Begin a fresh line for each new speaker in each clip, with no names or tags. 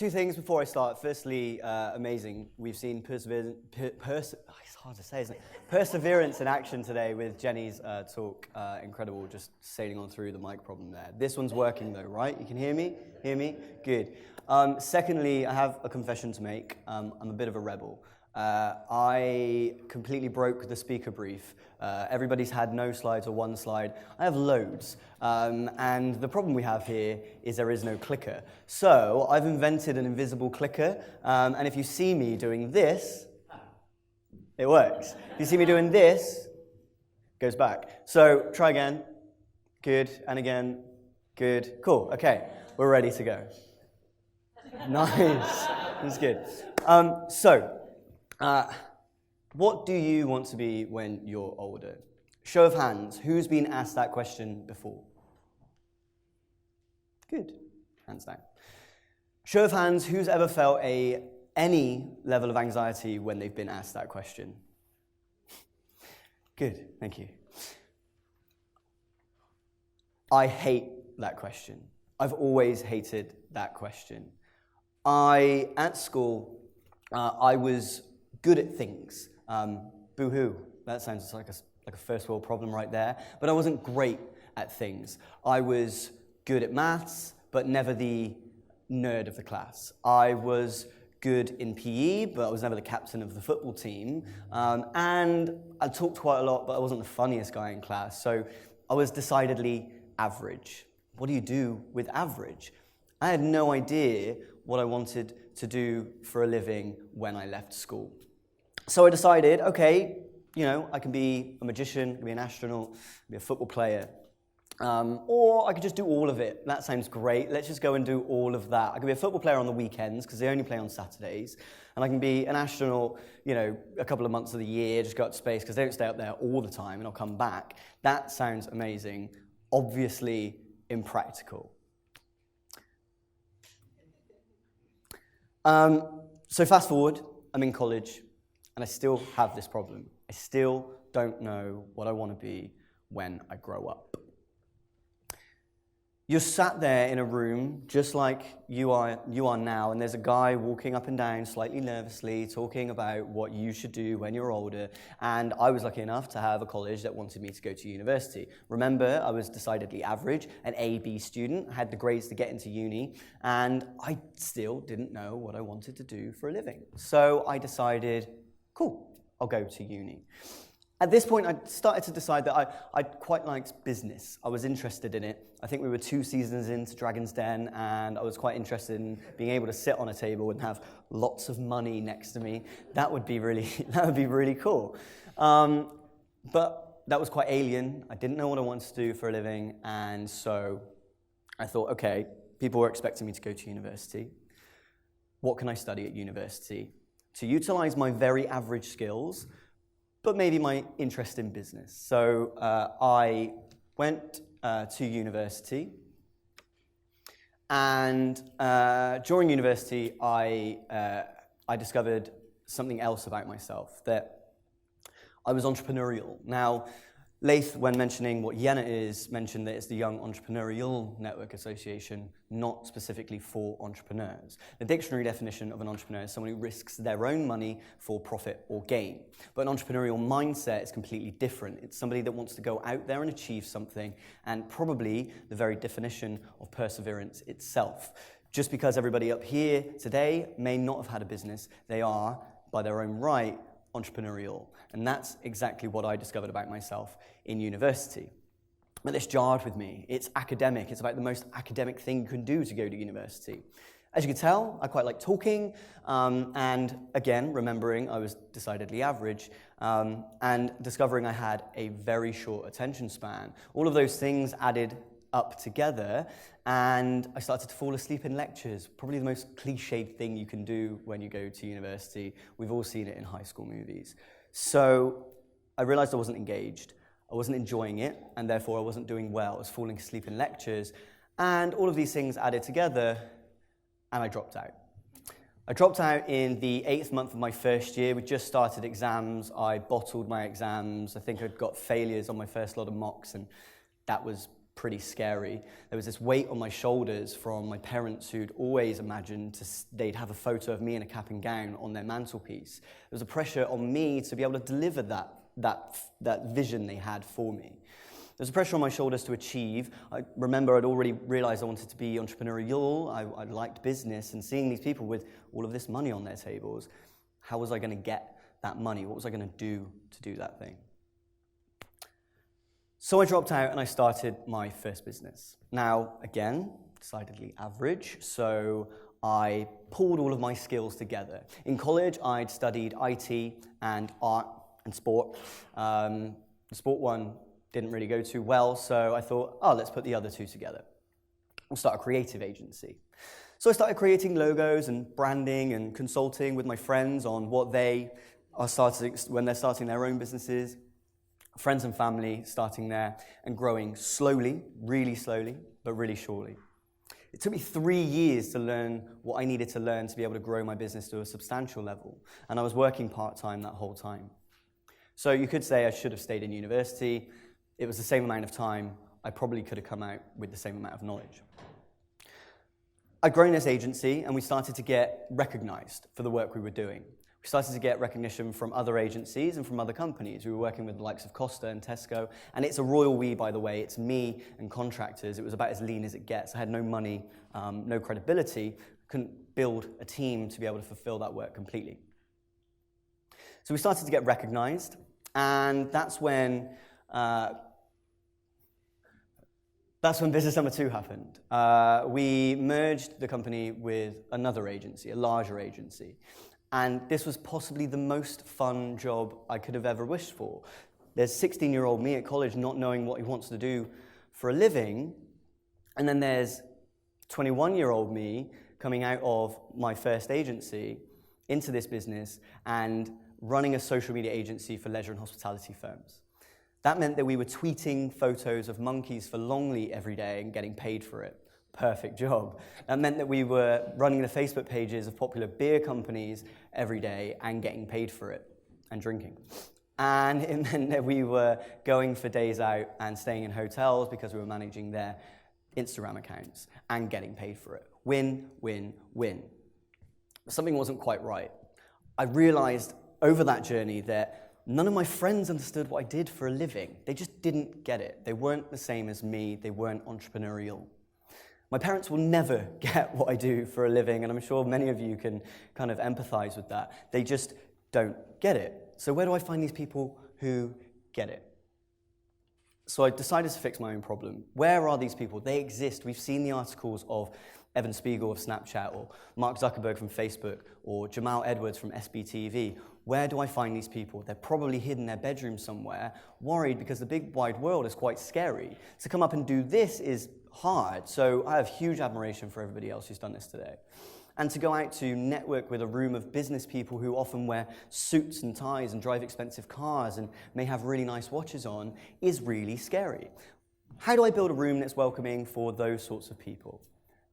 Two things before I start. Firstly, amazing. We've seen perseverance, it's hard to say, isn't it? Perseverance in action today with Jenny's talk. Incredible, just sailing on through the mic problem there. This one's working though, right? You can hear me? Hear me? Good. Secondly, I have a confession to make. I'm a bit of a rebel. I completely broke the speaker brief. Everybody's had no slides or one slide. I have loads. And the problem we have here is there is no clicker. So I've invented an invisible clicker. And if you see me doing this, it works. If you see me doing this, it goes back. So try again. Good. And again. Good. Cool. Okay. We're ready to go. Nice. That's good. What do you want to be when you're older? Show of hands, who's been asked that question before? Good, hands down. Show of hands, who's ever felt any level of anxiety when they've been asked that question? Good, thank you. I hate that question. I've always hated that question. At school, I was good at things. Boo-hoo, that sounds like a first world problem right there. But I wasn't great at things. I was good at maths, but never the nerd of the class. I was good in PE, but I was never the captain of the football team. And I talked quite a lot, but I wasn't the funniest guy in class. So I was decidedly average. What do you do with average? I had no idea what I wanted to do for a living when I left school. So I decided, okay, I can be a magician, I can be an astronaut, be a football player, or I could just do all of it. That sounds great. Let's just go and do all of that. I can be a football player on the weekends because they only play on Saturdays, and I can be an astronaut, a couple of months of the year, just go out to space because they don't stay up there all the time, and I'll come back. That sounds amazing. Obviously impractical. So fast forward, I'm in college, and I still have this problem. I still don't know what I want to be when I grow up. You're sat there in a room, just like you are now, and there's a guy walking up and down slightly nervously, talking about what you should do when you're older, and I was lucky enough to have a college that wanted me to go to university. Remember, I was decidedly average, an A-B student, had the grades to get into uni, and I still didn't know what I wanted to do for a living. So I decided, cool, I'll go to uni. At this point, I started to decide that I quite liked business. I was interested in it. I think we were 2 seasons into Dragon's Den, and I was quite interested in being able to sit on a table and have lots of money next to me. That would be really cool. But that was quite alien. I didn't know what I wanted to do for a living, and so I thought, okay, people were expecting me to go to university. What can I study at university to utilize my very average skills, but maybe my interest in business? So I went to university, and during university, I discovered something else about myself, that I was entrepreneurial. Now, Laith, when mentioning what YENA is, mentioned that it's the Young Entrepreneurial Network Association, not specifically for entrepreneurs. The dictionary definition of an entrepreneur is someone who risks their own money for profit or gain. But an entrepreneurial mindset is completely different. It's somebody that wants to go out there and achieve something, and probably the very definition of perseverance itself. Just because everybody up here today may not have had a business, they are, by their own right, entrepreneurial. And that's exactly what I discovered about myself in university. But this jarred with me. It's academic. It's about the most academic thing you can do to go to university. As you can tell, I quite like talking, and again, remembering I was decidedly average, and discovering I had a very short attention span. All of those things added up together, and I started to fall asleep in lectures, probably the most cliched thing you can do when you go to university. We've all seen it in high school movies. So I realized I wasn't engaged, I wasn't enjoying it, and therefore I wasn't doing well. I was falling asleep in lectures, and all of these things added together, and I dropped out. I dropped out in the 8th month of my first year. We just started exams. I bottled my exams. I think I'd got failures on my first lot of mocks, and that was pretty scary. There was this weight on my shoulders from my parents who'd always imagined they'd have a photo of me in a cap and gown on their mantelpiece. There was a pressure on me to be able to deliver that vision they had for me. There's a pressure on my shoulders to achieve. I remember I'd already realized I wanted to be entrepreneurial. I liked business, and seeing these people with all of this money on their tables, how was I going to get that money? What was I going to do that thing? So I dropped out and I started my first business. Now, again, decidedly average, so I pulled all of my skills together. In college, I'd studied IT and art and sport. The sport one didn't really go too well, so I thought, let's put the other two together. We'll start a creative agency. So I started creating logos and branding and consulting with my friends on what they are starting when they're starting their own businesses, friends and family starting there and growing slowly, really slowly, but really surely. It took me 3 years to learn what I needed to learn to be able to grow my business to a substantial level, and I was working part-time that whole time. So you could say I should have stayed in university. It was the same amount of time. I probably could have come out with the same amount of knowledge. I'd grown this agency, and we started to get recognized for the work we were doing. We started to get recognition from other agencies and from other companies. We were working with the likes of Costa and Tesco, and it's a royal we, by the way. It's me and contractors. It was about as lean as it gets. I had no money, no credibility, couldn't build a team to be able to fulfill that work completely. So we started to get recognized, and that's when business number 2 happened. We merged the company with another agency, a larger agency. And this was possibly the most fun job I could have ever wished for. There's 16-year-old me at college not knowing what he wants to do for a living. And then there's 21-year-old me coming out of my first agency into this business and running a social media agency for leisure and hospitality firms. That meant that we were tweeting photos of monkeys for Longleat every day and getting paid for it. Perfect job. That meant that we were running the Facebook pages of popular beer companies every day and getting paid for it and drinking. And it meant that we were going for days out and staying in hotels because we were managing their Instagram accounts and getting paid for it. Win, win, win. But something wasn't quite right. I realized over that journey that none of my friends understood what I did for a living. They just didn't get it. They weren't the same as me. They weren't entrepreneurial. My parents will never get what I do for a living, and I'm sure many of you can kind of empathize with that. They just don't get it. So where do I find these people who get it? So I decided to fix my own problem. Where are these people? They exist. We've seen the articles of Evan Spiegel of Snapchat, or Mark Zuckerberg from Facebook, or Jamal Edwards from SBTV. Where do I find these people? They're probably hidden in their bedroom somewhere, worried because the big wide world is quite scary. To come up and do this is hard, so I have huge admiration for everybody else who's done this today. And to go out to network with a room of business people who often wear suits and ties and drive expensive cars and may have really nice watches on is really scary. How do I build a room that's welcoming for those sorts of people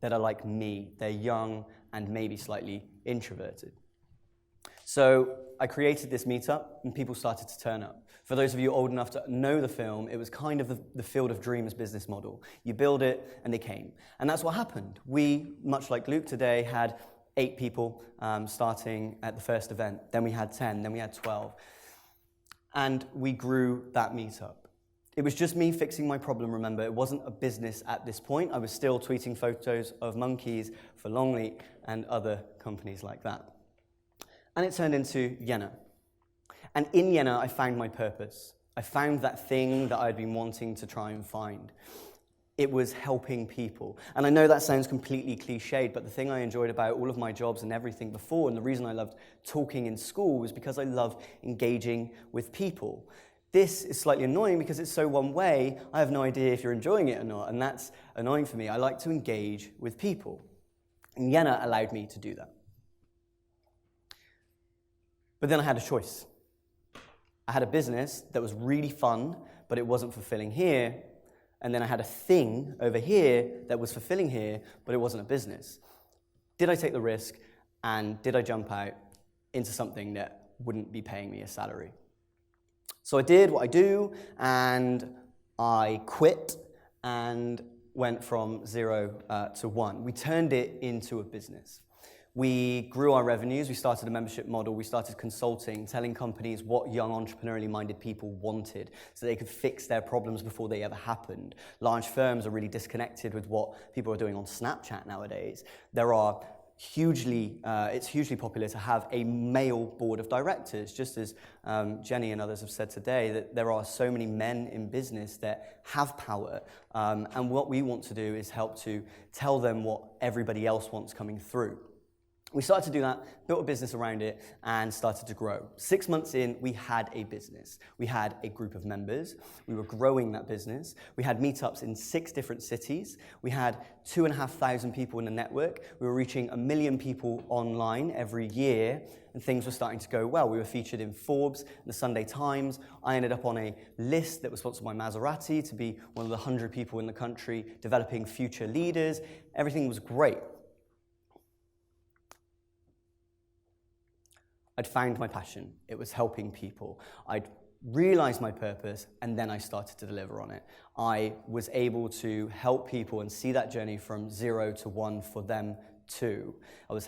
that are like me? They're young and maybe slightly introverted. So I created this meetup, and people started to turn up. For those of you old enough to know the film, it was kind of the Field of Dreams business model. You build it, and they came. And that's what happened. We, much like Luke today, had 8 people starting at the first event. Then we had 10, then we had 12. And we grew that meetup. It was just me fixing my problem, remember. It wasn't a business at this point. I was still tweeting photos of monkeys for Longleat and other companies like that. And it turned into YENA. And in YENA, I found my purpose. I found that thing that I'd been wanting to try and find. It was helping people. And I know that sounds completely cliched, but the thing I enjoyed about all of my jobs and everything before, and the reason I loved talking in school, was because I love engaging with people. This is slightly annoying because it's so one way. I have no idea if you're enjoying it or not, and that's annoying for me. I like to engage with people. And YENA allowed me to do that. But then I had a choice. I had a business that was really fun, but it wasn't fulfilling here. And then I had a thing over here that was fulfilling here, but it wasn't a business. Did I take the risk, and did I jump out into something that wouldn't be paying me a salary? So I did what I do, and I quit, and went from 0 to 1. We turned it into a business. We grew our revenues, we started a membership model, we started consulting, telling companies what young entrepreneurially minded people wanted so they could fix their problems before they ever happened. Large firms are really disconnected with what people are doing on Snapchat nowadays. It's hugely popular to have a male board of directors, just as Jenny and others have said today, that there are so many men in business that have power. And what we want to do is help to tell them what everybody else wants coming through. We started to do that, built a business around it, and started to grow. 6 months in, we had a business. We had a group of members. We were growing that business. We had meetups in 6 different cities. We had 2,500 people in the network. We were reaching 1 million people online every year, and things were starting to go well. We were featured in Forbes, the Sunday Times. I ended up on a list that was sponsored by Maserati to be one of the 100 people in the country developing future leaders. Everything was great. I'd found my passion. It was helping people. I'd realized my purpose, and then I started to deliver on it. I was able to help people and see that journey from 0 to 1 for them too. I was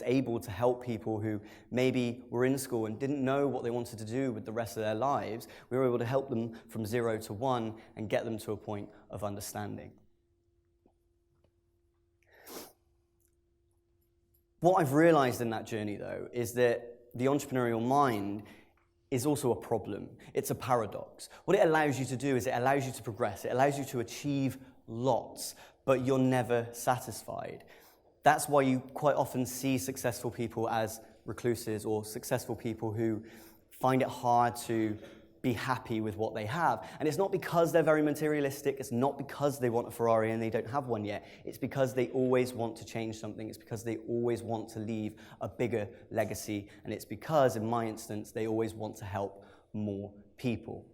able to help people who maybe were in school and didn't know what they wanted to do with the rest of their lives. We were able to help them from 0 to 1 and get them to a point of understanding. What I've realized in that journey, though, is that the entrepreneurial mind is also a problem. It's a paradox. What it allows you to do is it allows you to progress. It allows you to achieve lots, but you're never satisfied. That's why you quite often see successful people as recluses, or successful people who find it hard to be happy with what they have. And it's not because they're very materialistic, it's not because they want a Ferrari and they don't have one yet. It's because they always want to change something. It's because they always want to leave a bigger legacy. And it's because, in my instance, they always want to help more people.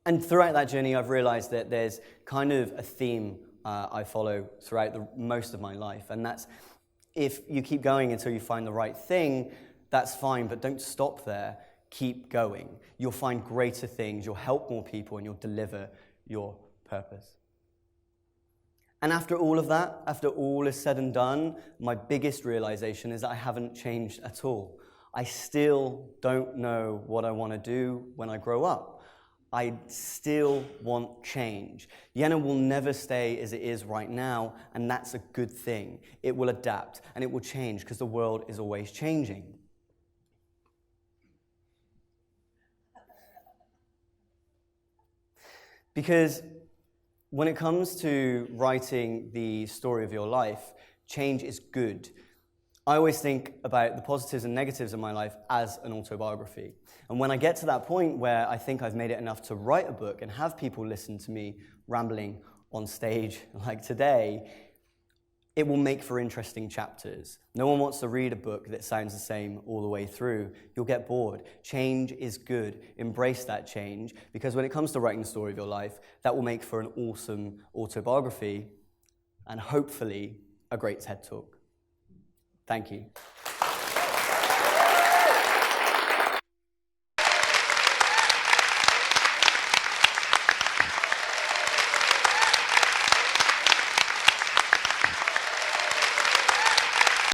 And throughout that journey, I've realized that there's kind of a theme I follow throughout most of my life. And that's, if you keep going until you find the right thing, that's fine, but don't stop there. Keep going. You'll find greater things, you'll help more people, and you'll deliver your purpose. And after all of that, after all is said and done, my biggest realization is that I haven't changed at all. I still don't know what I want to do when I grow up. I still want change. YENA will never stay as it is right now, and that's a good thing. It will adapt, and it will change, because the world is always changing. Because when it comes to writing the story of your life, change is good. I always think about the positives and negatives of my life as an autobiography. And when I get to that point where I think I've made it enough to write a book and have people listen to me rambling on stage like today, it will make for interesting chapters. No one wants to read a book that sounds the same all the way through. You'll get bored. Change is good. Embrace that change, because when it comes to writing the story of your life, that will make for an awesome autobiography and hopefully a great TED Talk. Thank you.